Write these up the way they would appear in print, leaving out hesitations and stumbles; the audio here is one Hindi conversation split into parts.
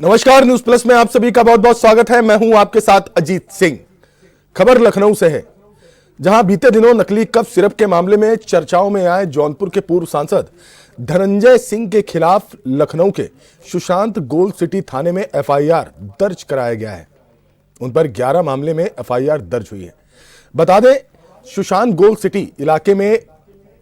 नमस्कार, न्यूज प्लस में आप सभी का बहुत बहुत स्वागत है। मैं हूं आपके साथ अजीत सिंह। खबर लखनऊ से है, जहां बीते दिनों नकली कफ सिरप के मामले में चर्चाओं में आए जौनपुर के पूर्व सांसद धनंजय सिंह के खिलाफ लखनऊ के सुशांत गोल्ड सिटी थाने में एफआईआर दर्ज कराया गया है। उन पर 11 मामले में एफआईआर दर्ज हुई है। बता दें, सुशांत गोल्ड सिटी इलाके में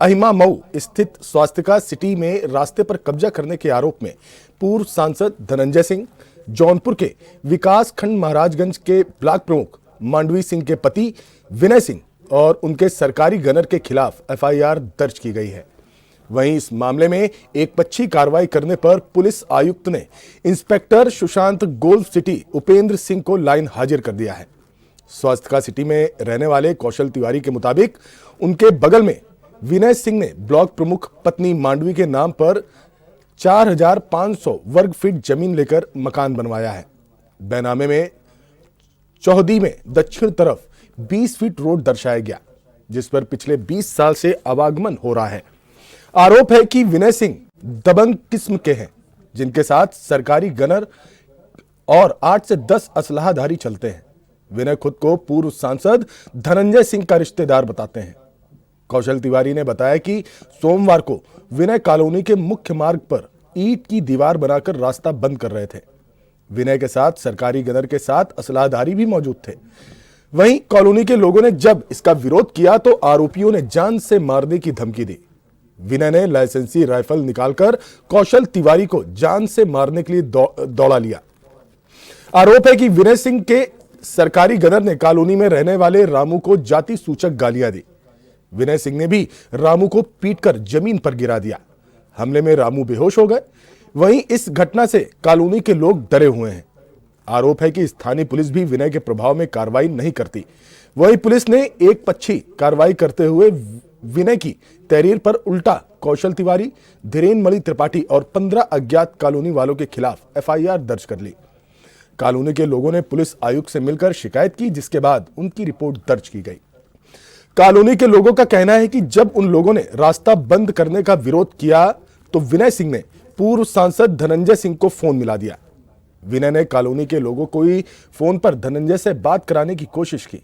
अहिमा मऊ स्थित स्वास्तिका सिटी में रास्ते पर कब्जा करने के आरोप में पूर्व सांसद धनंजय सिंह, जौनपुर के विकास खंड महाराजगंज के ब्लॉक प्रमुख मांडवी सिंह के पति विनय सिंह और उनके सरकारी गनर के खिलाफ एफआईआर दर्ज की गई है। वहीं इस मामले में एक पक्षी कार्रवाई करने पर पुलिस आयुक्त ने inspector Sushant gold city Upendra Singh को लाइन हाजिर कर दिया है। स्वास्तिका सिटी में रहने वाले कौशल तिवारी के मुताबिक उनके बगल में विनय सिंह ने ब्लॉक प्रमुख पत्नी मांडवी के नाम पर 4500 वर्ग फीट जमीन लेकर मकान बनवाया है। बैनामे में चौहदी में दक्षिण तरफ 20 फीट रोड दर्शाया गया, जिस पर पिछले 20 साल से आवागमन हो रहा है। आरोप है कि विनय सिंह दबंग किस्म के हैं, जिनके साथ सरकारी गनर और 8 से 10 असलाहधारी चलते हैं। विनय खुद को पूर्व सांसद धनंजय सिंह का रिश्तेदार बताते हैं। कौशल तिवारी ने बताया कि सोमवार को विनय कॉलोनी के मुख्य मार्ग पर ईंट की दीवार बनाकर रास्ता बंद कर रहे थे। विनय के साथ सरकारी गनर के साथ असलाहधारी भी मौजूद थे। वहीं कॉलोनी के लोगों ने जब इसका विरोध किया तो आरोपियों ने जान से मारने की धमकी दी। विनय ने लाइसेंसी राइफल निकालकर कौशल तिवारी को जान से मारने के लिए दौड़ा लिया। आरोप है कि विनय सिंह के सरकारी गनर ने कॉलोनी में रहने वाले रामू को जाति सूचक गालियां दी। विनय सिंह ने भी रामू को पीटकर जमीन पर गिरा दिया। हमले में रामू बेहोश हो गए। वहीं इस घटना से कॉलोनी के लोग डरे हुए हैं। आरोप है कि स्थानीय पुलिस भी विनय के प्रभाव में कार्रवाई नहीं करती। वहीं पुलिस ने एक पक्षी कार्रवाई करते हुए विनय की तहरीर पर उल्टा कौशल तिवारी, धीरेन मणि त्रिपाठी और 15 अज्ञात कॉलोनी वालों के खिलाफ एफआईआर दर्ज कर ली। कॉलोनी के लोगों ने पुलिस आयुक्त से मिलकर शिकायत की, जिसके बाद उनकी रिपोर्ट दर्ज की गई। कॉलोनी के लोगों का कहना है कि जब उन लोगों ने रास्ता बंद करने का विरोध किया तो विनय सिंह ने पूर्व सांसद धनंजय सिंह को फोन मिला दिया। विनय ने कॉलोनी के लोगों को ही फोन पर धनंजय से बात कराने की कोशिश की।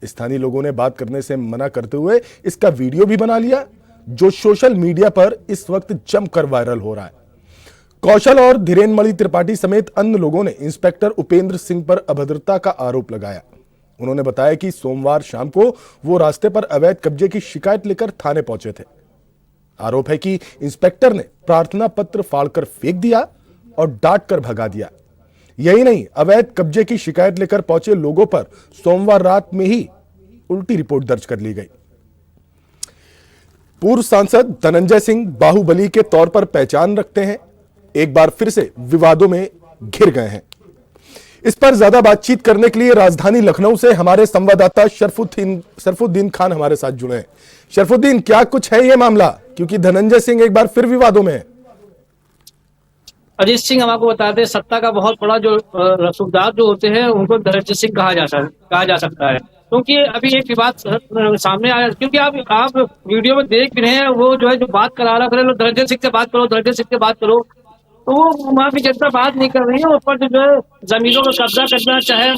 स्थानीय लोगों ने बात करने से मना करते हुए इसका वीडियो भी बना लिया, जो सोशल मीडिया पर इस वक्त जमकर वायरल हो रहा है। कौशल और धीरेन मणि त्रिपाठी समेत अन्य लोगों ने इंस्पेक्टर उपेंद्र सिंह पर अभद्रता का आरोप लगाया। उन्होंने बताया कि सोमवार शाम को वो रास्ते पर अवैध कब्जे की शिकायत लेकर थाने पहुंचे थे। आरोप है कि इंस्पेक्टर ने प्रार्थना पत्र फाड़कर फेंक दिया और डांट कर भगा दिया। यही नहीं, अवैध कब्जे की शिकायत लेकर पहुंचे लोगों पर सोमवार रात में ही उल्टी रिपोर्ट दर्ज कर ली गई। पूर्व सांसद धनंजय सिंह बाहुबली के तौर पर पहचान रखते हैं, एक बार फिर से विवादों में घिर गए हैं। इस पर ज्यादा बातचीत करने के लिए राजधानी लखनऊ से हमारे संवाददाता शरफुद्दीन खान हमारे साथ जुड़े हैं। शरफुद्दीन, क्या कुछ है ये मामला, क्योंकि धनंजय सिंह एक बार फिर विवादों में है। अजीत सिंह, हम आपको बता दें, सत्ता का बहुत बड़ा जो रसूखदार जो होते हैं उनको धनंजय सिंह कहा जा सकता है, क्योंकि अभी एक विवाद सामने आया। क्योंकि आप वीडियो में देख भी रहे हैं, वो जो है जो बात करा रहा है, धनंजय सिंह से बात करो, धनंजय सिंह से बात करो, तो वो वहाँ की जनता बात नहीं कर रही है। ऊपर जो है जमीनों का कब्जा करना, चाहे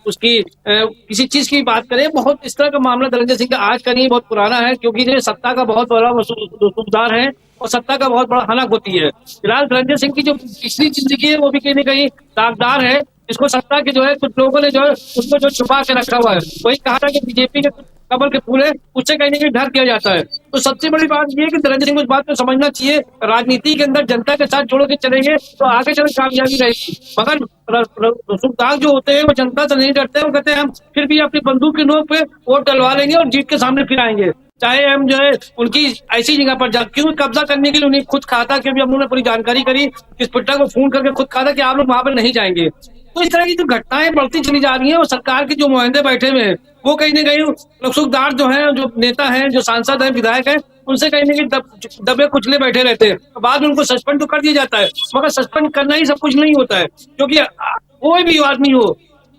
उसकी किसी चीज की बात करें, बहुत इस तरह का मामला धनंजय सिंह का आज का नहीं, बहुत पुराना है। क्योंकि ये सत्ता का बहुत बड़ा रसूखदार है और सत्ता का बहुत बड़ा हनक होती है। फिलहाल धनंजय सिंह की जो पिछली जिंदगी है वो भी कहीं ना कहीं दागदार है। इसको सत्ता के जो है कुछ लोगों ने जो है उसको जो छुपा के रखा हुआ है। वही कहा था कि बीजेपी के कमल के फूल है, उससे कहीं ना कहीं ढक किया जाता है। तो सबसे बड़ी बात यह है कि धनंजय सिंह को इस बात को समझना चाहिए, राजनीति के अंदर जनता के साथ जोड़ के चलेंगे तो आगे चल कामयाबी रहेगी। मगर रसूखदार जो होते हैं वो जनता से नहीं डरते, वो कहते हैं हम फिर भी अपनी बंदूक की नोक पे वोट डलवा लेंगे और जीत के सामने फिर आएंगे, चाहे हम जो है उनकी ऐसी जगह पर क्यों कब्जा करने के लिए उन्हें खुद कहा था कि अभी हम लोगों ने पूरी जानकारी करी, इस पिट्टा को फोन करके खुद कहा था कि आप लोग वहां पर नहीं जाएंगे। तो इस तरह की जो घटनाएं बढ़ती चली जा रही हैं और सरकार के जो नुमाइंदे बैठे हुए हैं वो कहीं ना कहीं रसूखदार जो है, जो नेता हैं, जो सांसद हैं, विधायक हैं, उनसे कहीं ना कहीं दबे कुचले बैठे रहते हैं। बाद में उनको सस्पेंड तो कर दिया जाता है, मगर सस्पेंड करना ही सब कुछ नहीं होता है। क्योंकि कोई भी आदमी हो,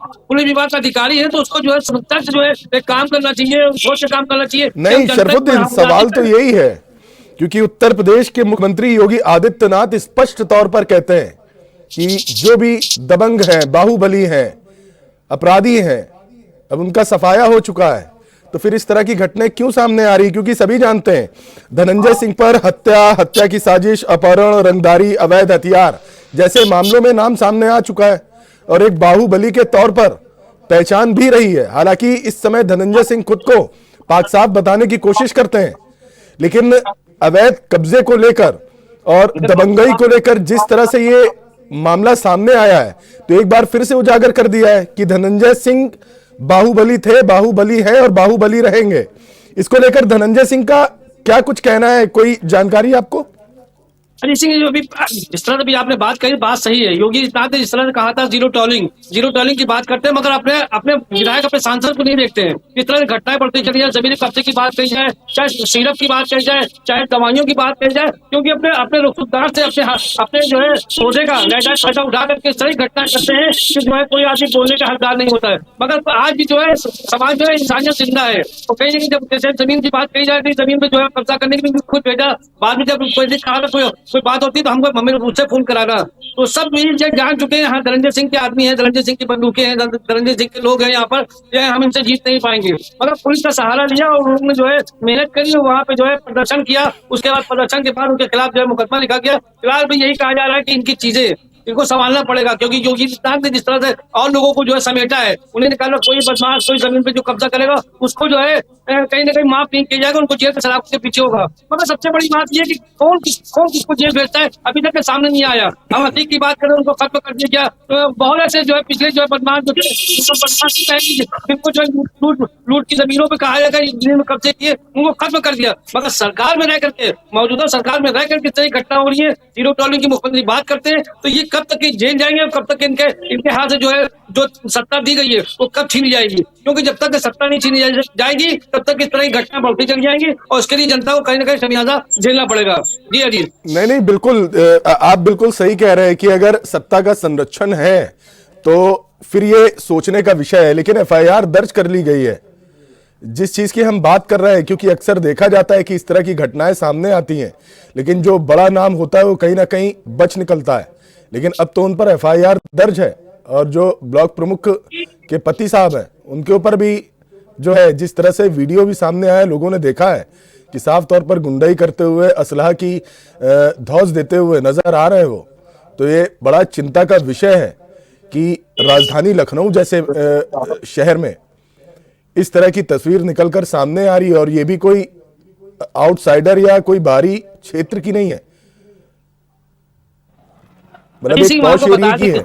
पुलिस विभाग का अधिकारी है, तो उसको जो है समझदार से जो है एक काम करना चाहिए, सोच से काम करना चाहिए। नहीं शरफुद्दीन, सवाल तो यही है, क्योंकि उत्तर प्रदेश के मुख्यमंत्री योगी आदित्यनाथ स्पष्ट तौर पर कहते हैं कि जो भी दबंग हैं, बाहुबली हैं, अपराधी हैं, अब उनका सफाया हो चुका है। तो फिर इस तरह की घटनाएं क्यों सामने आ रही? क्योंकि सभी जानते हैं धनंजय सिंह पर हत्या की साजिश, अपहरण, रंगदारी, अवैध हथियार जैसे मामलों में नाम सामने आ चुका है और एक बाहुबली के तौर पर पहचान भी रही है। हालांकि इस समय धनंजय सिंह खुद को पाक साफ बताने की कोशिश करते हैं, लेकिन अवैध कब्जे को लेकर और दबंगई को लेकर जिस तरह से ये मामला सामने आया है, तो एक बार फिर से उजागर कर दिया है कि धनंजय सिंह बाहुबली थे, बाहुबली है और बाहुबली रहेंगे। इसको लेकर धनंजय सिंह का क्या कुछ कहना है? कोई जानकारी आपको? अरिजीत सिंह जो अभी जिस तरह से भी आपने बात कही, बात सही है। योगी आदित्यनाथ ने जिस तरह से कहा था जीरो टॉलिंग की बात करते हैं, मगर अपने अपने विधायक अपने सांसद को नहीं देखते हैं। इस तरह की घटनाएं बढ़ती चली जाए, जमीनी कब्जे की बात कही जाए, चाहे सिरप की बात कही जाए, चाहे दवाइयों की बात कही जाए, क्योंकि अपने अपने रुखसदार से अपने जो है सौदे का फायदा उठा करके सही घटनाएं करते हैं कि जो है कोई आदमी बोलने का हकदार नहीं होता है। मगर आज भी जो है समाज जो है इंसानियत जिंदा है। तो कहीं ना कहीं जब जैसे जमीन की बात कही जाती है, जमीन पे जो है कब्जा करने की भी खुद भेजा, बाद में जब कोई बात होती तो हमको मम्मी मुझसे फोन कराना, तो सब मिल जान चुके हैं। हाँ, धनंजय सिंह के आदमी हैं, धनंजय सिंह की बंदूकें हैं, धनंजय सिंह के लोग हैं यहाँ पर, जो है हम इनसे जीत नहीं पाएंगे। मगर पुलिस का सहारा लिया और उन्होंने जो है मेहनत करी, वहाँ पे जो है प्रदर्शन किया। उसके बाद प्रदर्शन के बाद उनके खिलाफ जो है मुकदमा लिखा गया। फिलहाल भी यही कहा जा रहा है कि इनकी चीजें इनको संभालना पड़ेगा, क्योंकि योगी आदित्यनाथ ने जिस तरह से और लोगों को जो है समेटा है, उन्हें निकाला। कोई बदमाश कोई जमीन पे जो कब्जा करेगा उसको जो है कहीं ना कहीं माफ नहीं किया जाएगा, उनको जेल के सलाखों के पीछे होगा। मगर सबसे बड़ी बात यह है कि कौन किसको जेल भेजता है, अभी तक के सामने नहीं आया। हम हकीक की बात करें, उनको खत्म कर दिया गया। तो बहुत ऐसे जो है पिछले जो है बदमाश जो थे, उनको बदमाशी कहेंगे, जिनको जो है लूट की जमीनों पे कहा जाएगा जिन्होंने कब्जे किए, उनको खत्म कर दिया। मगर सरकार में रह करके, मौजूदा सरकार में रह करके सही घटना हो रही है, जीरो टॉलरेंस की मुख्यमंत्री बात करते हैं, तो ये कब तक जेल जाएंगे और कब तक इनके हाथ से जो है जो सत्ता दी गई है वो कब छीनी जाएगी? क्योंकि जब तक सत्ता नहीं छीनी जाएगी तब तक इस तरह की घटना बढ़ती चली जाएंगी और उसके लिए जनता को कहीं ना कहीं खमियाजा झेलना पड़ेगा। जी अजीत। नहीं, बिल्कुल आप बिल्कुल सही कह रहे हैं कि अगर सत्ता का संरक्षण है तो फिर ये सोचने का विषय है। लेकिन एफआईआर दर्ज कर ली गई है जिस चीज की हम बात कर रहे हैं, क्योंकि अक्सर देखा जाता है कि इस तरह की घटनाएं सामने आती हैं, लेकिन जो बड़ा नाम होता है वो कहीं ना कहीं बच निकलता है। लेकिन अब तो उन पर एफआईआर दर्ज है और जो ब्लॉक प्रमुख के पति साहब हैं उनके ऊपर भी जो है जिस तरह से वीडियो भी सामने आया, लोगों ने देखा है कि साफ तौर पर गुंडाई करते हुए, असलहा की धौंस देते हुए नजर आ रहे हो। तो ये बड़ा चिंता का विषय है कि राजधानी लखनऊ जैसे शहर में इस तरह की तस्वीर निकलकर सामने आ रही है और ये भी कोई आउटसाइडर या कोई बाहरी क्षेत्र की नहीं है, मतलब एक पॉश एरिया की है।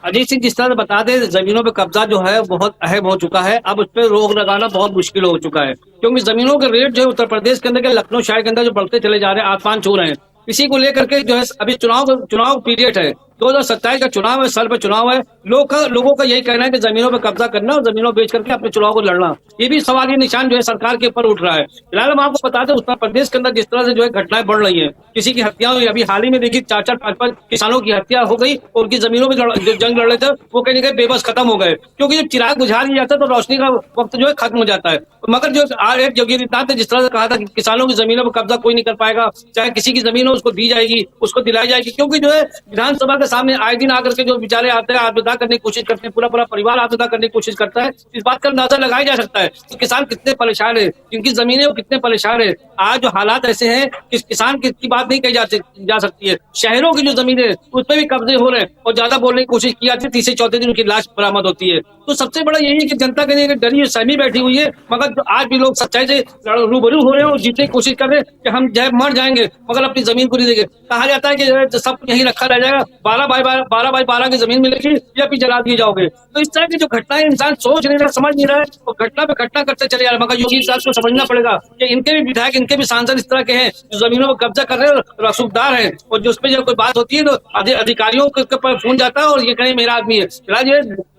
अजीत सिंह जिस तरह से बता दें, जमीनों पे कब्जा जो है बहुत अहम हो चुका है। अब उस पर रोक लगाना बहुत मुश्किल हो चुका है, क्योंकि जमीनों के रेट जो है उत्तर प्रदेश के अंदर के लखनऊ शहर के अंदर जो बढ़ते चले जा रहे हैं, आसमान छू रहे हैं। इसी को लेकर के जो है अभी चुनाव पीरियड है, 2027 का चुनाव है, साल पे चुनाव है। लोगों का यही कहना है कि जमीनों पे कब्जा करना और जमीनों बेच करके अपने चुनाव को लड़ना, ये भी सवाल, ये निशान जो है सरकार के ऊपर उठ रहा है। फिलहाल हम आपको बता दें, उत्तर प्रदेश के अंदर जिस तरह से जो है घटनाएं बढ़ रही है, किसी की हत्या हुई, अभी हाल ही में देखिए 4-4, 5-5 किसानों की हत्या हो गई और उनकी जमीनों में जो जंग लड़ रहे थे वो कहीं ना कहीं बेबस खत्म हो गए, क्योंकि जब चिराग बुझा दिया जाता है तो रोशनी का वक्त जो है खत्म हो जाता है। मगर जो योगी आदित्यनाथ ने जिस तरह से कहा था कि किसानों की जमीनों पर कब्जा कोई नहीं कर पाएगा, चाहे किसी की जमीन हो उसको दी जाएगी, उसको दिलाई जाएगी, क्योंकि जो है विधानसभा के सामने आए दिन आकर के जो बेचारे आते हैं, आत्महत्या करने की कोशिश करते हैं, पूरा परिवार आत्महत्या करने की कोशिश करता है। इस बात का अंदाजा लगाया जा सकता है कि किसान कितने परेशान है, जिनकी जमीनें वो कितने परेशान है। आज जो हालात ऐसे हैं कि किसान की बात नहीं कही जा सकती है। शहरों की जो जमीनें उस पर भी कब्जे हो रहे हैं और ज्यादा बोलने की कोशिश की जाती है, तीसरे चौथे दिन उनकी लाश बरामद होती है। तो सबसे बड़ा यही है कि जनता के लिए डरी सहमी बैठी हुई है, मगर आज भी लोग सच्चाई से रूबरू हो रहे हैं और जीतने की कोशिश कर रहे हैं कि हम जब मर जाएंगे मगर अपनी जमीन को नहीं देंगे। कहा जाता है कि सब यही रखा रह जाएगा, 12x12 की जमीन मिलेगी या फिर जला दिए जाओगे। तो इस तरह की जो घटनाएं इंसान सोच नहीं रहा, समझ नहीं रहा है और घटना पे घटना करते चले जा रहे हैं। मगर योगी साहब को समझना पड़ेगा कि इनके भी विधायक, इनके भी सांसद इस तरह के हैं जो जमीनों पर कब्जा कर रहे हैं, रसूखदार हैं, और जो उसपे जब कोई बात होती है तो अधिकारियों के ऊपर फोन जाता है और ये कहीं मेरा आदमी है।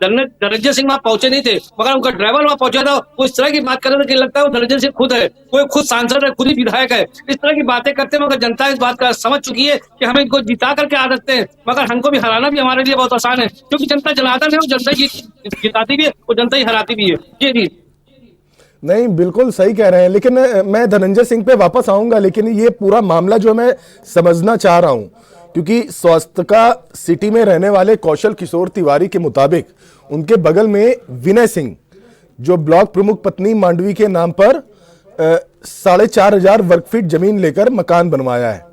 धनंजय सिंह वहां पहुंचे नहीं थे, मगर उनका ड्राइवर वहां पहुंचा था, वो इस तरह की बात कर रहे थे कि लगता है वो धनंजय सिंह खुद है, कोई खुद सांसद है, खुद ही विधायक है। इस तरह की बातें करते हैं, मगर जनता इस बात का समझ चुकी है कि हमें इनको जिता करके आ सकते हैं, मगर हमको भी हराना भी हमारे लिए बहुत आसान है, क्योंकि जनता जनार्दन है और जनता जिताती भी है और जनता ही हराती भी है। जी जी नहीं, बिल्कुल सही कह रहे हैं। लेकिन मैं धनंजय सिंह पे वापस आऊंगा, लेकिन ये पूरा मामला जो मैं समझना चाह रहा हूं क्योंकि स्वास्थ्य सिटी में रहने वाले कौशल किशोर तिवारी के मुताबिक उनके बगल में विनय सिंह, जो ब्लॉक प्रमुख पत्नी मांडवी के नाम पर 4,500 वर्ग फीट जमीन लेकर मकान बनवाया है।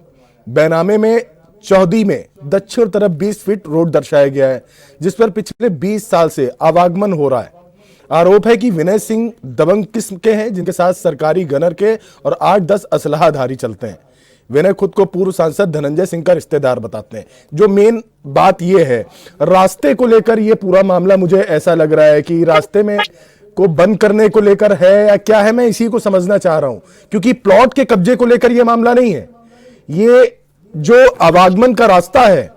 बैनामे में चौदी में दक्षिण तरफ 20 फीट रोड दर्शाया गया है, जिस पर पिछले 20 साल से आवागमन हो रहा है। आरोप है कि विनय सिंह दबंग किस्म के हैं, जिनके साथ सरकारी गनर के और 8-10 असलहाधारी चलते हैं। विनय खुद को पूर्व सांसद धनंजय सिंह का रिश्तेदार बताते हैं। जो मेन बात यह है, रास्ते को लेकर यह पूरा मामला मुझे ऐसा लग रहा है कि रास्ते में को बंद करने को लेकर है या क्या है, मैं इसी को समझना चाह रहा हूं। क्योंकि प्लॉट के कब्जे को लेकर यह मामला नहीं है, ये जो आवागमन का रास्ता है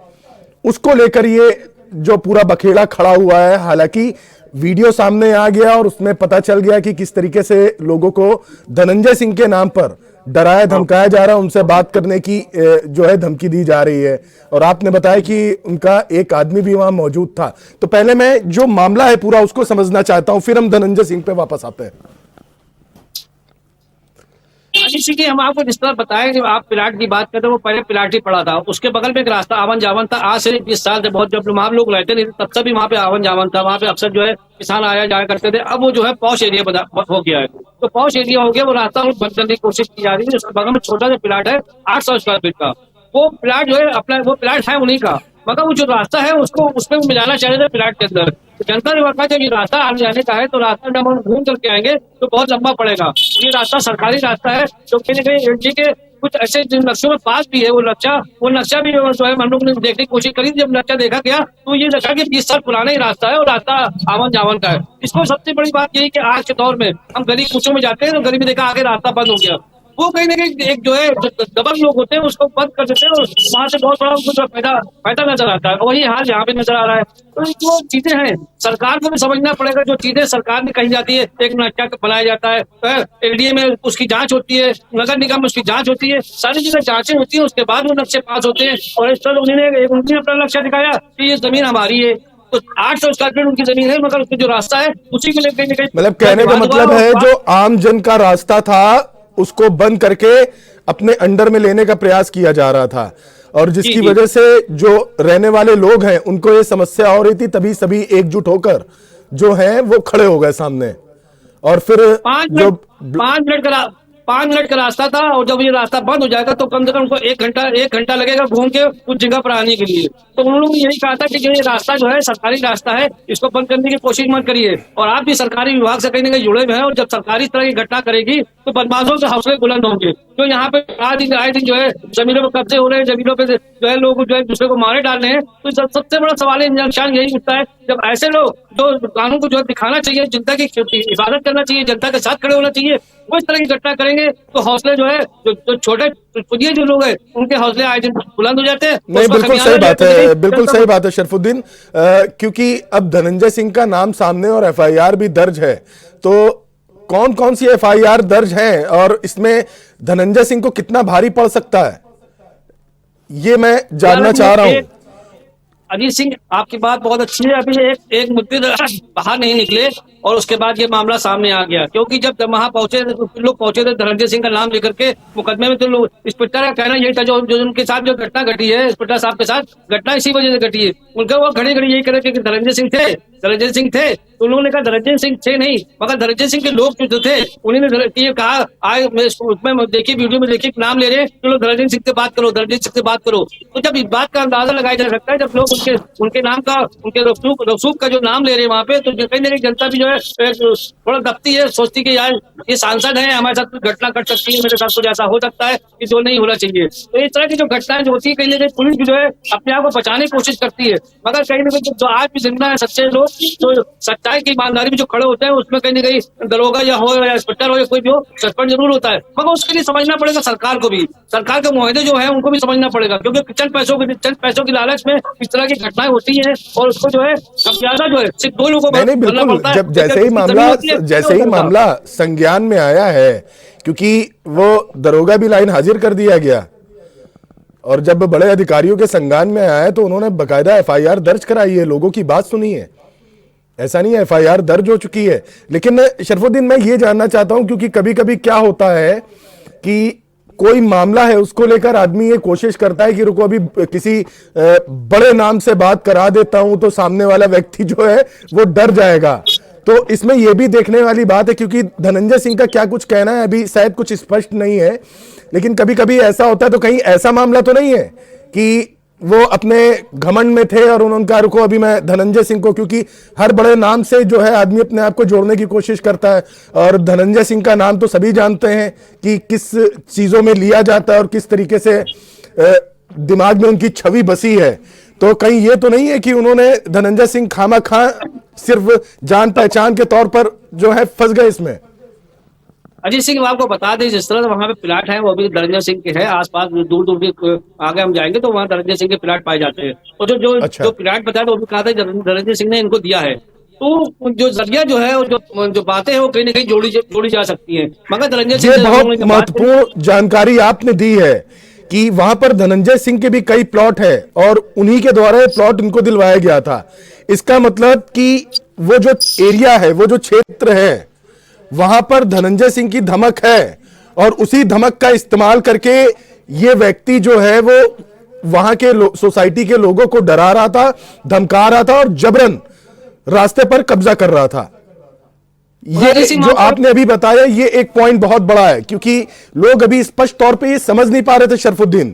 उसको लेकर ये जो पूरा बखेड़ा खड़ा हुआ है। हालांकि वीडियो सामने आ गया और उसमें पता चल गया कि किस तरीके से लोगों को धनंजय सिंह के नाम पर डराया धमकाया जा रहा है, उनसे बात करने की जो है धमकी दी जा रही है। और आपने बताया कि उनका एक आदमी भी वहां मौजूद था। तो पहले मैं जो मामला है पूरा उसको समझना चाहता हूं, फिर हम धनंजय सिंह पे वापस आते हैं। इसी की हम आपको जिस तरह बताया कि आप प्लाट की बात करते हैं, वो पहले प्लाट ही पड़ा था, उसके बगल में एक रास्ता आवन जावन था। आज से 20 साल से बहुत, जब वहां लोग रहते नहीं तब से भी वहां पे आवन जावन था, वहां पे अक्सर जो है किसान आया जाया करते थे। अब वो जो है पॉश एरिया हो गया है, तो पॉश एरिया हो गया, वो रास्ता बंद करने की कोशिश की जा रही है। उसके बगल में छोटा सा प्लाट है 800 स्क्वायर फीट का, वो प्लाट जो है अपना वो प्लाट है उन्हीं का, मगर वो जो रास्ता है उसको उसमें मिलाना चाह रहे थे प्लाट के अंदर। जनता ने कहा जब ये रास्ता आने जाने का है तो रास्ता जब हम घूम करके आएंगे तो बहुत लंबा पड़ेगा। ये रास्ता सरकारी रास्ता है, जो कहीं ना कहीं एनजी के कुछ ऐसे नक्शों में पास भी है। वो नक्शा भी जो है हम लोग ने देखने की कोशिश करी। जब नक्शा देखा गया तो ये लगा कि 20 साल पुराना ही रास्ता है और रास्ता आवन जावन का है। इसको सबसे बड़ी बात यही कि आज के दौर में हम गली कूचों में जाते हैं तो गली में देखा आगे रास्ता बंद हो गया, वो कहीं ना कहीं एक जो है दबंग लोग होते हैं उसको बंद कर देते हैं और वहां से बहुत बड़ा उनको फायदा नजर आता है। वही हाल यहाँ पे नजर आ रहा है। तो जो चीजें हैं सरकार को भी समझना पड़ेगा। जो चीजें सरकार में कही जाती है, एक नक्शा बनाया जाता है, एलडीए में उसकी जांच होती है, नगर निगम में उसकी जांच होती है, सारी चीजें जांचें होती है, उसके बाद वो नक्शे पास होते हैं। और इस तरह उन्होंने अपना लक्ष्य दिखाया कि ये जमीन हमारी है, तो 800 स्क्वायर फीट उनकी जमीन है, मगर उसमें जो रास्ता है उसी के लिए मतलब कहने का मतलब है जो आम जन का रास्ता था उसको बंद करके अपने अंडर में लेने का प्रयास किया जा रहा था, और जिसकी वजह से जो रहने वाले लोग हैं उनको ये समस्या हो रही थी। तभी सभी एकजुट होकर जो है वो खड़े हो गए सामने। और फिर 5 मिनट का रास्ता था, और जब ये रास्ता बंद हो जाएगा तो कम से कम उनको 1 घंटा लगेगा घूम के उस जगह पर आने के लिए। तो उन्होंने यही कहा था कि ये रास्ता जो है सरकारी रास्ता है, इसको बंद करने की कोशिश मत करिए। और आप भी सरकारी विभाग से कहीं ना कहीं जुड़े हुए हैं, और जब सरकारी इस तरह की घटना करेगी तो बदमाशों के हौसले बुलंद होंगे। जो यहाँ पे आए दिन जो है जमीनों पर कब्जे हो रहे हैं, जमीनों पे जो है लोग जो है दूसरे को मारे डाल रहे हैं। तो सबसे बड़ा सवाल निशान यही उठता है, जब ऐसे लोग जो कानून को जो है दिखाना चाहिए, जनता की हिफाजत करना चाहिए, जनता के साथ खड़े होना चाहिए, वो इस तरह की घटना करेंगे तो हौसले जो है जो छोटे पुलिस जो लोग हैं उनके हौसले आए दिन बुलंद हो जाते हैं। नहीं, बिल्कुल सही बात है, बिल्कुल सही बात है शरफुद्दीन। क्योंकि अब धनंजय सिंह का नाम सामने और एफआईआर भी दर्ज है, तो कौन कौन सी एफआईआर दर्ज हैं और इसमें धनंजय सिंह को कितना भारी पड़ सकता है, ये मैं जानना चाह रहा हूं। अजीत सिंह, आपकी बात बहुत अच्छी है। अभी एक मुद्दे बाहर नहीं निकले और उसके बाद ये मामला सामने आ गया, क्योंकि जब वहां पहुंचे लोग पहुंचे थे धनंजय सिंह का नाम लेकर के मुकदमे में, तो लोग इंस्पेक्टर का कहना यही था, जो उनके साथ जो घटना घटी है, इंस्पेक्टर साहब के साथ घटना इसी वजह से घटी है। उनका वो घड़ी घड़ी यही करे कि धनंजय सिंह थे, तो उन्होंने कहा धनंजय सिंह थे नहीं, मगर धनंजय सिंह के लोग जो थे उन्होंने कहा, आए उसमें देखिए वीडियो में देखिए नाम ले रहे हैं, तो लोग धनंजय सिंह से बात करो, धनंजय सिंह से बात करो। तो जब इस बात का अंदाजा लगाया जा सकता है, जब लोग उनके नाम का, उनके रसूख का जो नाम ले रहे हैं वहां पे, तो कहीं ना कहीं जनता भी जो है थोड़ा दबती है, सोचती कि यार ये सांसद है, हमारे साथ कुछ घटना घट सकती है, मेरे साथ कुछ ऐसा हो सकता है कि जो नहीं होना चाहिए। तो इस तरह की जो घटनाएं जो होती है, कहीं ना कहीं पुलिस भी जो है अपने आप को बचाने की कोशिश करती है, मगर कहीं ना कहीं जो आज भी जिंदा है सच्चे लोग, जो सच्चाई की ईमानदारी में जो खड़े होते हैं, उसमें कहीं ना कहीं दरोगा या हो या इंस्पेक्टर हो या कोई भी हो, सस्पेंड जरूर होता है। मगर उसके लिए समझना पड़ेगा सरकार को भी, सरकार के मुआहदे जो है उनको भी समझना पड़ेगा, क्योंकि चंद पैसों की लालच में इस तरह की घटनाएं होती है, और उसको जो है ज्यादा जो है सिर्फ 2 लोगों को बिल्कुल पड़ता है। जब जैसे ही मामला संज्ञान में आया है, क्योंकि वो दरोगा भी लाइन हाजिर कर दिया गया, और जब बड़े अधिकारियों के संज्ञान में आया है तो उन्होंने बकायदा एफआईआर दर्ज कराई है, लोगों की बात सुनी है। ऐसा नहीं है, एफआईआर दर्ज हो चुकी है। लेकिन शरफुद्दीन, मैं ये जानना चाहता हूं, क्योंकि कभी कभी क्या होता है कि कोई मामला है उसको लेकर आदमी ये कोशिश करता है कि रुको अभी किसी बड़े नाम से बात करा देता हूं तो सामने वाला व्यक्ति जो है वो डर जाएगा। तो इसमें यह भी देखने वाली बात है, क्योंकि धनंजय सिंह का क्या कुछ कहना है अभी शायद कुछ स्पष्ट नहीं है, लेकिन कभी कभी ऐसा होता है। तो कहीं ऐसा मामला तो नहीं है कि वो अपने घमंड में थे और उन्होंने कहा रुको अभी मैं धनंजय सिंह को, क्योंकि हर बड़े नाम से जो है आदमी अपने आप को जोड़ने की कोशिश करता है, और धनंजय सिंह का नाम तो सभी जानते हैं कि किस चीजों में लिया जाता है और किस तरीके से दिमाग में उनकी छवि बसी है। तो कहीं ये तो नहीं है कि उन्होंने धनंजय सिंह खामा-खा सिर्फ जान पहचान के तौर पर जो है फंस गए इसमें। अजीत सिंह आपको बता दें, जिस तरह वहां पे प्लाट है वो भी धनंजय सिंह के हैं। आसपास दूर दूर भी आगे हम जाएंगे तो वहां धनंजय सिंह के प्लाट पाए जाते हैं। और जो जो अच्छा। जो प्लाट बताया वो भी कहा था धनंजय सिंह ने इनको दिया है। तो जो जरिया जो है, जो बातें हैं वो कहीं ना कहीं जोड़ी जा सकती हैं। मगर धनंजय सिंह ये से बहुत लोगों ने बात महत्वपूर्ण जानकारी आपने दी है कि वहां पर धनंजय सिंह के भी कई प्लॉट है और उन्हीं के द्वारा ये प्लॉट इनको दिलवाया गया था। इसका मतलब कि वो जो एरिया है, वो जो क्षेत्र है, वहां पर धनंजय सिंह की धमक है और उसी धमक का इस्तेमाल करके ये व्यक्ति जो है वो वहां के सोसाइटी के लोगों को डरा रहा था, धमका रहा था और जबरन रास्ते पर कब्जा कर रहा था। ये जो आपने अभी बताया ये एक पॉइंट बहुत बड़ा है, क्योंकि लोग अभी स्पष्ट तौर पे ये समझ नहीं पा रहे थे शरफुद्दीन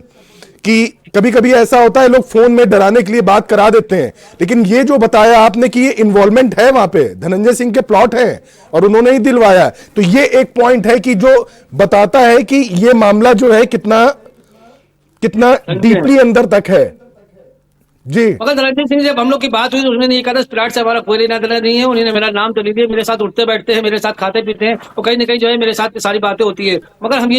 कि कभी कभी ऐसा होता है लोग फोन में डराने के लिए बात करा देते हैं, लेकिन ये जो बताया आपने कि ये इन्वॉल्वमेंट है, वहां पे धनंजय सिंह के प्लॉट हैं और उन्होंने ही दिलवाया, तो ये एक पॉइंट है कि जो बताता है कि ये मामला जो है कितना कितना डीपली अंदर तक है जी। मगर धनंजय सिंह से जब हम लोग की बात हुई तो उसने नहीं कहा था प्लाट से हमारा कोई लेना देना नहीं है। उन्होंने मेरा नाम तो ले दिया, मेरे साथ उठते बैठते हैं, मेरे साथ खाते पीते हैं और कहीं ना कहीं जो है मेरे साथ सारी बातें होती है। मगर हम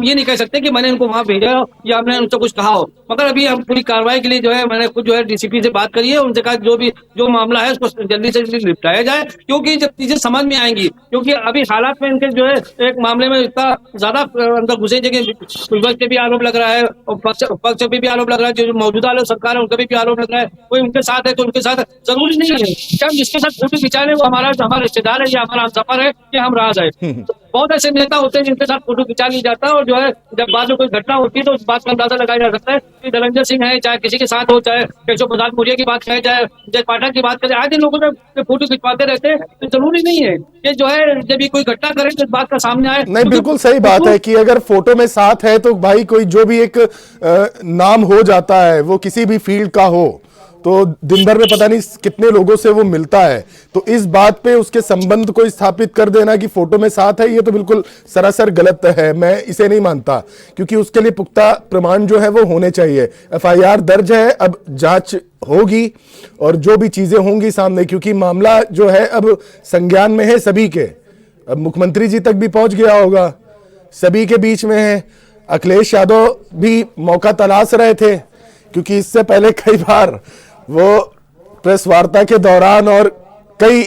ये नहीं कह सकते कि मैंने इनको वहां भेजा या हमने उनसे कुछ कहा हो। मगर अभी हम पूरी कार्रवाई के लिए जो है मैंने खुद जो है डीसीपी से बात करी है, उनसे कहा जो मामला है उसको जल्दी से जल्दी निपटाया जाए, क्योंकि जब चीजें समझ में आएंगी, क्योंकि अभी हालात में इनके जो है एक मामले में इतना ज्यादा अंदर घुसे कि विपक्ष पे भी आरोप लग रहा है और पक्ष पे भी आरोप लग रहा है, जो मौजूदा सरकार है उनका भी आरोप लग रहा है। कोई उनके साथ है तो उनके साथ जरूरी नहीं है कि हम जिसके साथ फोटो खिंचाने वो हमारा रिश्तेदार है या हमारा हमसफर है कि हम राज है। तो बहुत ऐसे नेता होते हैं जिनके साथ फोटो खिंचा नहीं जाता है और जो है जब बाद में कोई घटना होती है तो उस बात का अंदाजा लगाया जा सकता है कि धनंजय सिंह है, चाहे किसी के साथ हो, चाहे केशव प्रसाद मौर्य की बात करें, चाहे जय पाठक की बात करें, आज इन लोगों ने फोटो खिंचवाते रहते हैं। तो जरूरी नहीं है कि जो है जब ये कोई घटना करे तो इस बात का सामने आए। नहीं, बिल्कुल सही बात है कि अगर फोटो में साथ है तो भाई कोई जो भी एक नाम हो जाता है वो किसी भी फील्ड का हो तो दिन भर में पता नहीं कितने लोगों से वो मिलता है, तो इस बात पे उसके संबंध को स्थापित कर देना कि फोटो में साथ है ये तो बिल्कुल सरासर गलत है। मैं इसे नहीं मानता, क्योंकि उसके लिए पुख्ता प्रमाण जो है वो होने चाहिए। एफआईआर दर्ज है, अब जांच होगी और जो भी चीजें होंगी सामने, क्योंकि मामला जो है अब संज्ञान में है सभी के, अब मुख्यमंत्री जी तक भी पहुंच गया होगा, सभी के बीच में है। अखिलेश यादव भी मौका तलाश रहे थे, क्योंकि इससे पहले कई बार वो प्रेस वार्ता के दौरान और कई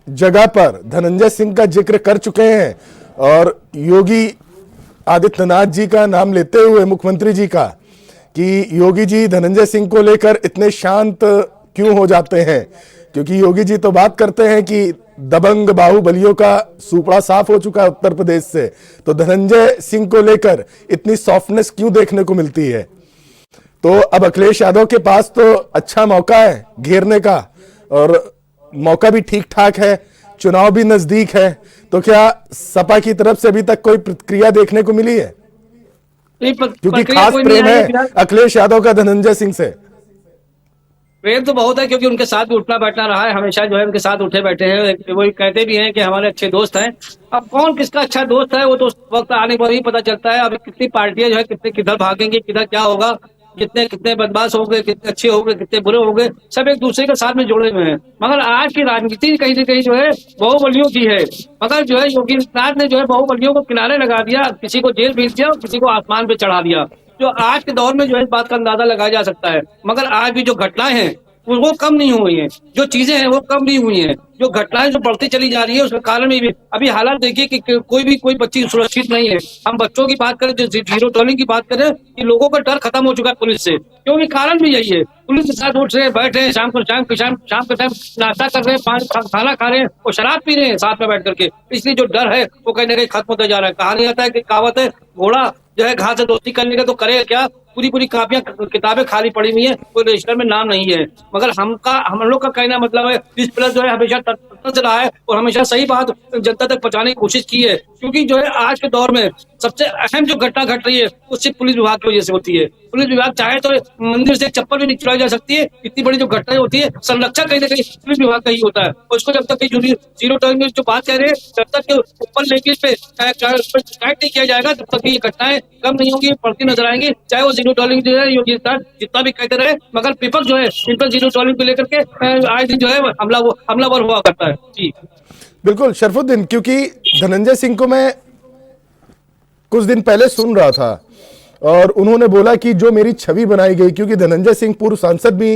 जगह पर धनंजय सिंह का जिक्र कर चुके हैं और योगी आदित्यनाथ जी का नाम लेते हुए मुख्यमंत्री जी का कि योगी जी धनंजय सिंह को लेकर इतने शांत क्यों हो जाते हैं, क्योंकि योगी जी तो बात करते हैं कि दबंग बाहुबलियों का सुपड़ा साफ हो चुका है उत्तर प्रदेश से, तो धनंजय सिंह को लेकर इतनी सॉफ्टनेस क्यों देखने को मिलती है। तो अब अखिलेश यादव के पास तो अच्छा मौका है घेरने का और मौका भी ठीक ठाक है, चुनाव भी नजदीक है, तो क्या सपा की तरफ से अभी तक कोई प्रतिक्रिया देखने को मिली है? क्योंकि खास प्रेम है अखिलेश यादव का धनंजय सिंह से। प्रेम तो बहुत है, क्योंकि उनके साथ भी उठना बैठना रहा है, हमेशा जो है उनके साथ उठे बैठे हैं। वो कहते भी हैं कि हमारे अच्छे दोस्त हैं। अब कौन किसका अच्छा दोस्त है वो तो वक्त आने पर ही पता चलता है। अब कितनी पार्टियां जो है कितने किधर भागेंगे, किधर क्या होगा, कितने कितने बदमाश होंगे, कितने अच्छे होंगे, कितने बुरे होंगे, सब एक दूसरे के साथ में जुड़े हुए हैं। मगर आज की राजनीति कहीं ना कहीं जो है बाहुबलियों की है। मगर जो है योगी आदित्यनाथ ने जो है बाहुबलियों को किनारे लगा दिया, किसी को जेल भेज दिया और किसी को आसमान पे चढ़ा दिया। जो आज के दौर में जो है इस बात का अंदाजा लगाया जा सकता है। मगर आज भी जो घटनाएं हैं वो कम नहीं हुई हैं, जो चीजें हैं वो कम नहीं हुई हैं, जो घटनाएं जो बढ़ती चली जा रही है उसके कारण में भी अभी हालात देखिए कि कोई बच्ची सुरक्षित नहीं है। हम बच्चों की बात करें, जो जीरो टॉलरिंग की बात करें कि लोगों का डर खत्म हो चुका है पुलिस से, क्योंकि कारण भी यही है। पुलिस के साथ उठ रहे हैं, बैठ रहे हैं, शाम के टाइम नाश्ता कर रहे हैं, खाना खा रहे हैं और शराब पी रहे हैं साथ में बैठ करके, इसलिए जो डर है वो कहीं ना कहीं खत्म होता जा रहा है। कहा नहीं जाता है कि कहावत है, घोड़ा जो है घास से दोस्ती करने का, तो करे क्या? पूरी पूरी कापियां किताबें खाली पड़ी हुई है, कोई रजिस्टर में नाम नहीं है। मगर हम लोग का कहना मतलब है 20+ जो है हमेशा तत्पर से रहा है और हमेशा सही बात जनता तक पहुंचाने की कोशिश की है। क्योंकि जो है आज के दौर में सबसे अहम जो घटना घट रही है उससे पुलिस विभाग की वजह से होती है। पुलिस विभाग चाहे तो मंदिर से चप्पल भी नहीं चुराई जा सकती है। इतनी बड़ी जो घटनाएं होती है, संरक्षण कहीं ना कहीं पुलिस विभाग का ही होता है। और उसको जब तक जीरो टॉलरेंस जो बात कह रहे हैं, जब तक ऊपर लेवल पे गाइड नहीं किया जाएगा, तब तक ये घटनाएं कम नहीं होंगी, बढ़ती नजर आएंगी। चाहे वो जीरो टॉलरेंस जो है योगी सरकार जितना भी कहते रहे, मगर विपक्ष जो है इन पर जीरो टॉलरेंस को लेकर के आज दिन जो है हमलावर हुआ करता है। जी बिल्कुल शरफुद्दीन, क्योंकि धनंजय सिंह को मैं कुछ दिन पहले सुन रहा था और उन्होंने बोला कि जो मेरी छवि बनाई गई, क्योंकि धनंजय सिंह पूर्व सांसद भी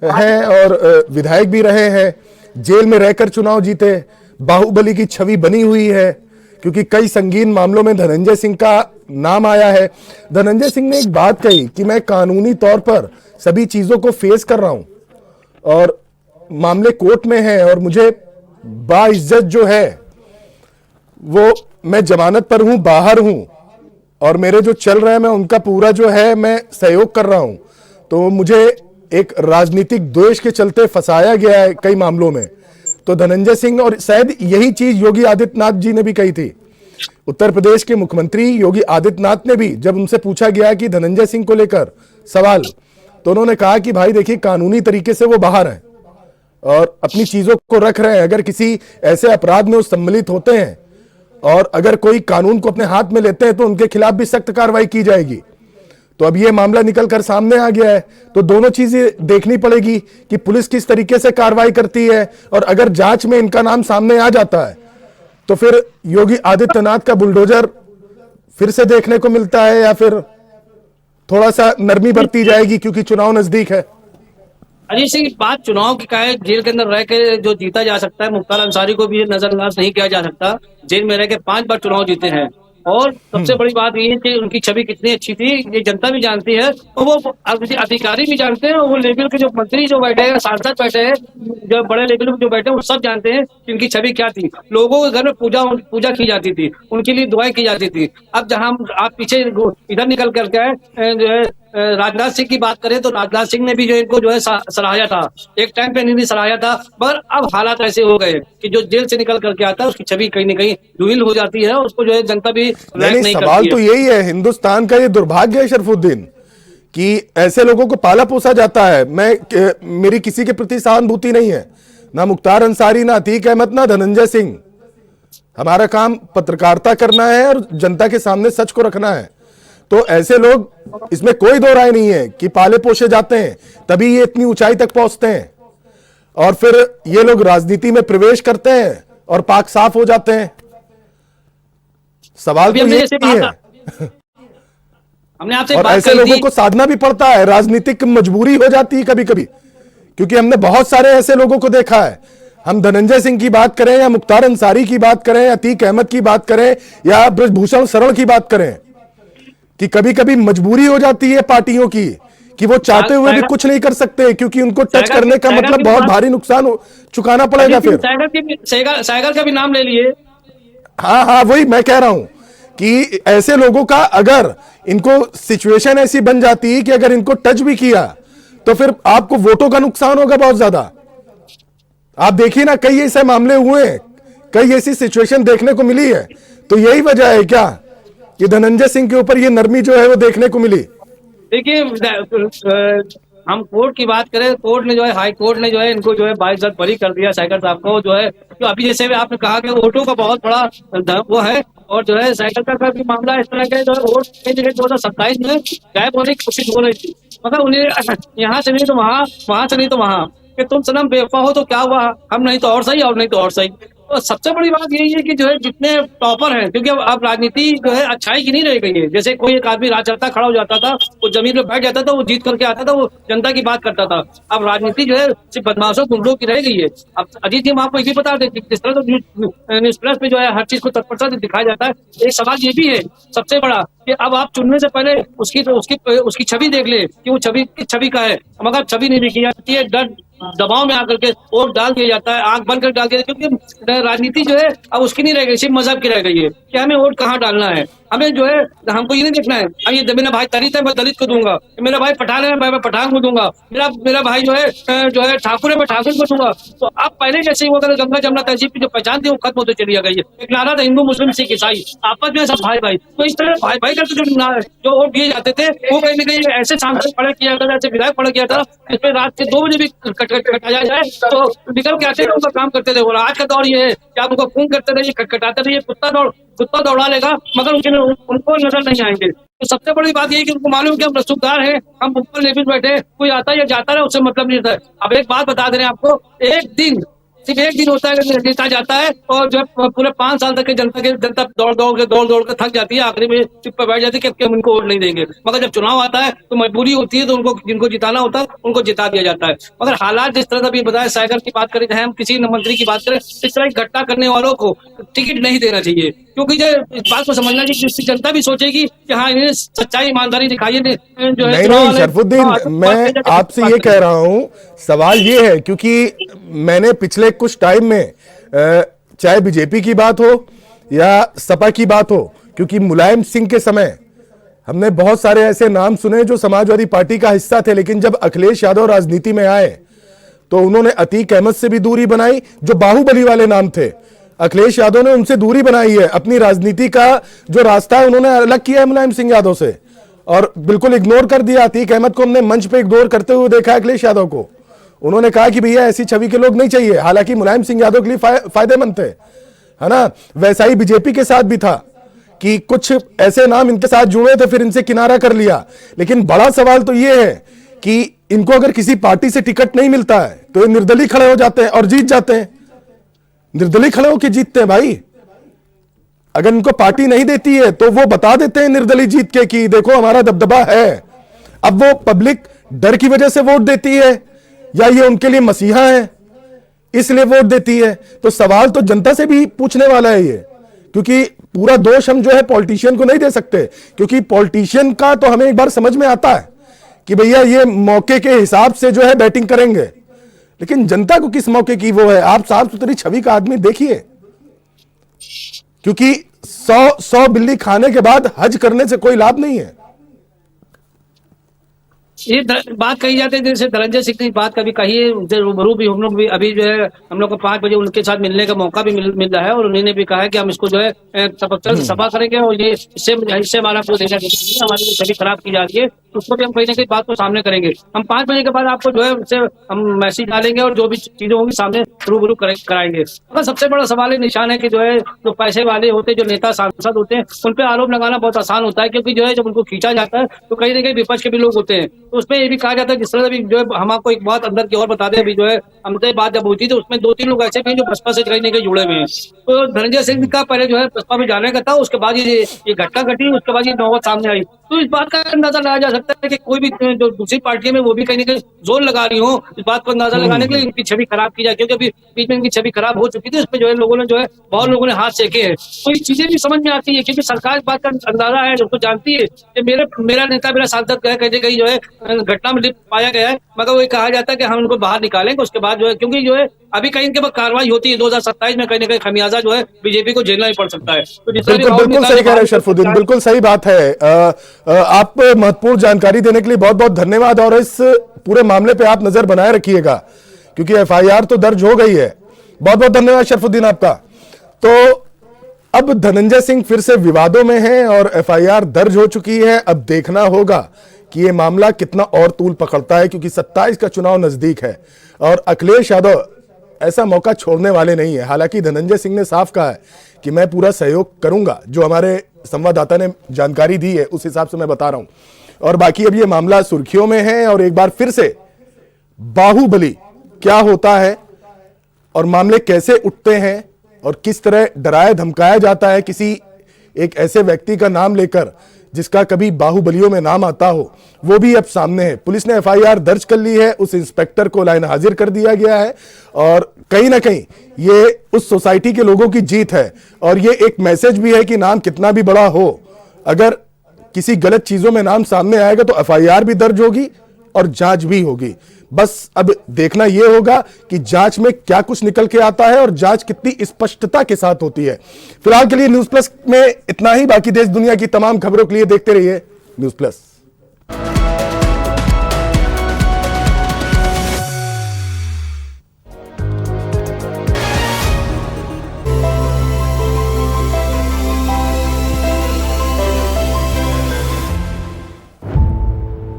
हैं और विधायक भी रहे हैं, जेल में रहकर चुनाव जीते, बाहुबली की छवि बनी हुई है, क्योंकि कई संगीन मामलों में धनंजय सिंह का नाम आया है। धनंजय सिंह ने एक बात कही कि मैं कानूनी तौर पर सभी चीजों को फेस कर रहा हूं और मामले कोर्ट में है और मुझे बाइज्जत जो है वो मैं जमानत पर हूं, बाहर हूं और मेरे जो चल रहे हैं मैं उनका पूरा जो है मैं सहयोग कर रहा हूं। तो मुझे एक राजनीतिक द्वेष के चलते फंसाया गया है कई मामलों में। तो धनंजय सिंह, और शायद यही चीज योगी आदित्यनाथ जी ने भी कही थी, उत्तर प्रदेश के मुख्यमंत्री योगी आदित्यनाथ ने भी, जब उनसे पूछा गया कि धनंजय सिंह को लेकर सवाल, तो उन्होंने कहा कि भाई देखिए कानूनी तरीके से वो बाहर है और अपनी चीजों को रख रहे हैं। अगर किसी ऐसे अपराध में वो सम्मिलित होते हैं और अगर कोई कानून को अपने हाथ में लेते हैं तो उनके खिलाफ भी सख्त कार्रवाई की जाएगी। तो अब ये मामला निकल कर सामने आ गया है, तो दोनों चीजें देखनी पड़ेगी कि पुलिस किस तरीके से कार्रवाई करती है, और अगर जांच में इनका नाम सामने आ जाता है तो फिर योगी आदित्यनाथ का बुलडोजर फिर से देखने को मिलता है या फिर थोड़ा सा नरमी बरती जाएगी क्योंकि चुनाव नजदीक है। अजीत सिंह, बात चुनाव की का है। जेल के अंदर रह के जो जीता जा सकता है, मुख्तार अंसारी को भी नजरअंदाज नहीं किया जा सकता। जेल में रह के 5 बार चुनाव जीते हैं और सबसे बड़ी बात ये है कि उनकी छवि कितनी अच्छी थी ये जनता भी जानती है और वो अधिकारी भी जानते हैं और वो लेवल के जो मंत्री जो बैठे हैं, सांसद बैठे हैं, जो बड़े लेवल पे जो बैठे हैं, वो सब जानते हैं कि उनकी छवि क्या थी। लोगों के घर में पूजा की जाती थी, उनके लिए दुआएं की जाती थी। अब जहां आप पीछे इधर निकल करके आए जो है राजनाथ सिंह की बात करें तो राजनाथ सिंह ने भी जो इनको जो है सराहाया था, एक टाइम पे नहीं सराहाया था, मगर अब हालात ऐसे हो गए कि जो जेल से निकल करके आता है उसकी छवि कहीं ना कहीं धूमिल हो जाती है, उसको जो है जनता भी नहीं, सवाल तो यही है, हिंदुस्तान का ये दुर्भाग्य है शरफुद्दीन कि ऐसे लोगों को पाला पोसा जाता है। मेरी किसी के प्रति सहानुभूति नहीं है, ना मुख्तार अंसारी, ना अतीक अहमद, ना धनंजय सिंह। हमारा काम पत्रकारिता करना है और जनता के सामने सच को रखना है। तो ऐसे लोग, इसमें कोई दो राय नहीं है कि पाले पोसे जाते हैं तभी ये इतनी ऊंचाई तक पहुंचते हैं और फिर ये लोग राजनीति में प्रवेश करते हैं और पाक साफ हो जाते हैं। सवाल तो ये है हमने आपसे और ऐसे लोगों को साधना भी पड़ता है, राजनीतिक मजबूरी हो जाती है कभी कभी, क्योंकि हमने बहुत सारे ऐसे लोगों को देखा है। हम धनंजय सिंह की बात करें या मुख्तार अंसारी की बात करें, अतीक अहमद की बात करें या ब्रजभूषण शरण की बात करें, कि कभी कभी मजबूरी हो जाती है पार्टियों की कि वो चाहते हुए भी कुछ नहीं कर सकते क्योंकि उनको टच करने का मतलब बहुत भारी नुकसान चुकाना पड़ेगा। फिर साइगर का भी नाम ले लिए। हाँ, वही मैं कह रहा हूं कि ऐसे लोगों का अगर इनको सिचुएशन ऐसी बन जाती है कि अगर इनको टच भी किया तो फिर आपको वोटों का नुकसान होगा बहुत ज्यादा। आप देखिए ना, कई ऐसे मामले हुए हैं, कई ऐसी सिचुएशन देखने को मिली है। तो यही वजह है क्या कि धनंजय सिंह के ऊपर ये नरमी जो है वो देखने को मिली। देखिए, हम कोर्ट की बात करें, कोर्ट ने जो है, हाई कोर्ट ने जो है इनको जो है 22 बरी कर दिया साइकिल साहब को, जो है तो अभी जैसे आपने कहा कि वोटों का बहुत बड़ा वो है और जो है साइकिल का भी मामला इस तरह के जो है वोट 2027 में गायब होने की कोशिश हो रही थी, मगर उन्हें यहाँ से नहीं तो वहां से नहीं तो वहां कि तुम सनम बेवफा हो तो क्या हुआ, हम नहीं तो और सही और नहीं तो और सही। तो सबसे बड़ी बात यही है कि जो है जितने टॉपर हैं, क्योंकि अब राजनीति जो है अच्छाई की नहीं रह गई है। जैसे कोई एक आदमी राज चलता खड़ा हो जाता था, वो जमीन पे बैठ जाता था, वो जीत करके आता था, वो जनता की बात करता था। अब राजनीति जो है सिर्फ बदमाशों गुंडों की रह गई है। अब अजीत जी, हम आपको ये भी बता दें किस तरह तो न्यूज प्रेस पे जो है हर चीज को तत्परता से दिखाया जाता है। एक सवाल ये भी है सबसे बड़ा कि अब आप चुनने से पहले उसकी छवि देख ले कि वो छवि किस छवि का है, मगर छवि नहीं देखी जाती है, डर दबाव में आकर के वोट डाल दिया जाता है, आंख बंद कर डाल दिया, क्योंकि राजनीति जो है अब उसकी नहीं रह गई, सिर्फ मजहब की रह गई है कि हमें वोट कहाँ डालना है। हमें जो है हमको ये नहीं देखना है हम ये मेरा भाई दलित है मैं दलित को दूंगा, मेरा भाई पठान है मैं पठान को दूंगा, मेरा मेरा भाई जो है ठाकुर है मैं ठाकुर को दूंगा। तो अब पहले जैसे वो अगर गंगा जमुना तहजीब की जो पहचान थी वो खत्म होती चली गई है। एक नारा था हिंदू मुस्लिम सिख ईसाई आपस में सब भाई भाई, तो इस तरह भाई भाई करके जो वोट दिए जाते थे वो कहीं ना कहीं ऐसे सांसद खड़ा किया गया, ऐसे विधायक खड़ा किया था जिसमें रात के 2 बजे भी कटाया जाए तो निकल के आते थे उनका काम करते थे। और आज का दौर ये है कि आप उनको फोन करते रहिए खटखटाते रहिए, कुत्ता दौड़ा लेगा मगर उनको नजर नहीं आएंगे। तो सबसे बड़ी बात यही कि उनको मालूम कि हम रसूखदार हैं, हम ऊपर लेविल बैठे, कोई आता है या जाता है उससे मतलब नहीं रहता है। अब एक बात बता दे रहे हैं आपको, सिर्फ एक दिन होता है कि नेता जाता है और जो पूरे 5 साल तक की जनता दौड़ के थक जाती है, आखिरी में चुप पर बैठ जाती है कि हम उनको वोट नहीं देंगे। मगर जब चुनाव आता है तो मजबूरी होती है तो उनको जिनको जिताना होता है उनको जिता दिया जाता है। मगर हालात जिस तरह अभी बताया साइकिल की बात करें, चाहे हम किसी मंत्री की बात करें, इस तरह घटना करने वालों को टिकट नहीं देना चाहिए, क्योंकि जो इस बात को समझना चाहिए जिससे जनता भी सोचेगी कि हाँ इन्हें सच्चाई ईमानदारी दिखाई है जो है। नहीं शरफुद्दीन, मैं आपसे ये कह रहा हूं, सवाल ये है क्योंकि मैंने पिछले कुछ टाइम में चाहे बीजेपी की बात हो या सपा की बात हो, क्योंकि मुलायम सिंह के समय हमने बहुत सारे ऐसे नाम सुने जो समाजवादी पार्टी का हिस्सा थे, लेकिन जब अखिलेश यादव राजनीति में आए तो उन्होंने अतीक अहमद से भी दूरी बनाई, जो बाहुबली वाले नाम थे। अखिलेश यादव ने उनसे दूरी बनाई है, अपनी राजनीति का जो रास्ता है उन्होंने अलग किया है मुलायम सिंह यादव से, और बिल्कुल इग्नोर कर दिया। अतीक अहमद को हमने मंच पे इग्नोर करते हुए देखा, अखिलेश यादव को उन्होंने कहा कि भैया ऐसी छवि के लोग नहीं चाहिए, हालांकि मुलायम सिंह यादव के लिए फायदेमंद थे, है ना। वैसा ही बीजेपी के साथ भी था कि कुछ ऐसे नाम इनके साथ जुड़े थे, फिर इनसे किनारा कर लिया। लेकिन बड़ा सवाल तो ये है कि इनको अगर किसी पार्टी से टिकट नहीं मिलता है तो ये निर्दलीय खड़े हो जाते हैं और जीत जाते हैं। निर्दलीय खड़े होकर जीतते हैं भाई। अगर इनको पार्टी नहीं देती है तो वो बता देते हैं निर्दलीय जीत के कि देखो हमारा दबदबा है। अब वो पब्लिक डर की वजह से वोट देती है या ये उनके लिए मसीहा है इसलिए वोट देती है? तो सवाल तो जनता से भी पूछने वाला है ये, क्योंकि पूरा दोष हम जो है पॉलिटिशियन को नहीं दे सकते, क्योंकि पॉलिटिशियन का तो हमें एक बार समझ में आता है कि भैया ये मौके के हिसाब से जो है बैटिंग करेंगे, लेकिन जनता को किस मौके की वो है? आप साफ सुथरी छवि का आदमी देखिए, क्योंकि 100 बिल्ली खाने के बाद हज करने से कोई लाभ नहीं है। ये बात कही जाती है, जैसे धनंजय सिंह ने बात कभी कही है, उनसे रूबरू भी हम लोग भी अभी जो है हम लोग को 5 बजे उनके साथ मिलने का मौका भी मिल रहा है, और उन्होंने भी कहा है कि हम इसको जो है सफा करेंगे और ये इससे हमारा कोई देना हमारी छवि खराब की जा रही है उसको भी हम कहीं ना कहीं बात को सामने करेंगे। हम 5 बजे के बाद आपको जो है उससे हम मैसेज डालेंगे और जो भी चीजें होंगी सामने रूबरू कराएंगे। अगर सबसे बड़ा सवाल ये निशान है कि जो है जो पैसे वाले होते हैं, जो नेता सांसद होते हैं, उन पर आरोप लगाना बहुत आसान होता है, क्योंकि जो है जब उनको खींचा जाता है तो कहीं ना कहीं विपक्ष के भी लोग होते हैं। तो उसमें ये भी कहा जाता है, जिस तरह अभी जो है हम आपको एक बात अंदर की और बता दें, अभी जो है हमसे बात जब होती थी उसमें 2-3 लोग ऐसे भी हैं जो बसपा से कहीं ना कहीं जुड़े हुए हैं। तो धनंजय सिंह का पहले जो है बसपा में जाने का था, उसके बाद ये घटना घटी, उसके बाद ये नौबत सामने आई। तो इस बात का अंदाजा लगाया जा सकता है कि कोई भी जो दूसरी पार्टी में वो भी कहीं ना कहीं जोर लगा रही हो इस बात को अंदाजा लगाने के लिए इनकी छवि खराब की जाए, क्योंकि अभी बीच में इनकी छवि खराब हो चुकी थी, उसमें जो है लोगों ने जो है बहुत लोगों ने हाथ सेके हैं। तो ये चीजें भी समझ में आती है, क्योंकि सरकार इस बात का अंदाजा है, उसको जानती है कि मेरा नेता मेरा सांसद कहीं कहीं जो है घटना में पाया गया है, मगर वो कहा जाता है कि हम उनको बाहर निकालेंगे उसके बाद जो है, क्योंकि जो है अभी कहीं इनके बाद कार्रवाई होती है 2027 में, कहीं ना कहीं खमियाजा जो है बीजेपी को झेलना ही पड़ सकता है। तो बिल्कुल सही कह रहे हैं शरफुद्दीन, बिल्कुल सही बात है। आप महत्वपूर्ण जानकारी देने के लिए बहुत बहुत धन्यवाद, और इस पूरे मामले पे आप नजर बनाए रखिएगा, क्योंकि एफआईआर तो दर्ज हो गई है। बहुत बहुत धन्यवाद शरफुद्दीन आपका। तो अब धनंजय सिंह फिर से विवादों में हैं और एफआईआर दर्ज हो चुकी है। अब देखना होगा कि ये मामला कितना और तूल पकड़ता है, क्योंकि 27 का चुनाव नजदीक है और अखिलेश यादव ऐसा मौका छोड़ने वाले नहीं है। हालांकि धनंजय सिंह ने साफ कहा है कि मैं पूरा सहयोग करूंगा, जो हमारे संवाददाता ने जानकारी दी है उस हिसाब से मैं बता रहा हूं। और बाकी अब ये मामला सुर्खियों में है, और एक बार फिर से बाहुबली क्या होता है और मामले कैसे उठते हैं और किस तरह डराया धमकाया जाता है किसी एक ऐसे व्यक्ति का नाम लेकर जिसका कभी बाहुबलियों में नाम आता हो, वो भी अब सामने है। पुलिस ने एफआईआर दर्ज कर ली है, उस इंस्पेक्टर को लाइन हाजिर कर दिया गया है, और कहीं ना कहीं ये उस सोसाइटी के लोगों की जीत है। और ये एक मैसेज भी है कि नाम कितना भी बड़ा हो, अगर किसी गलत चीजों में नाम सामने आएगा तो एफआईआर भी दर्ज होगी, और जांच भी होगी। बस अब देखना यह होगा कि जांच में क्या कुछ निकल के आता है और जांच कितनी स्पष्टता के साथ होती है। फिलहाल के लिए न्यूज प्लस में इतना ही। बाकी देश दुनिया की तमाम खबरों के लिए देखते रहिए न्यूज प्लस।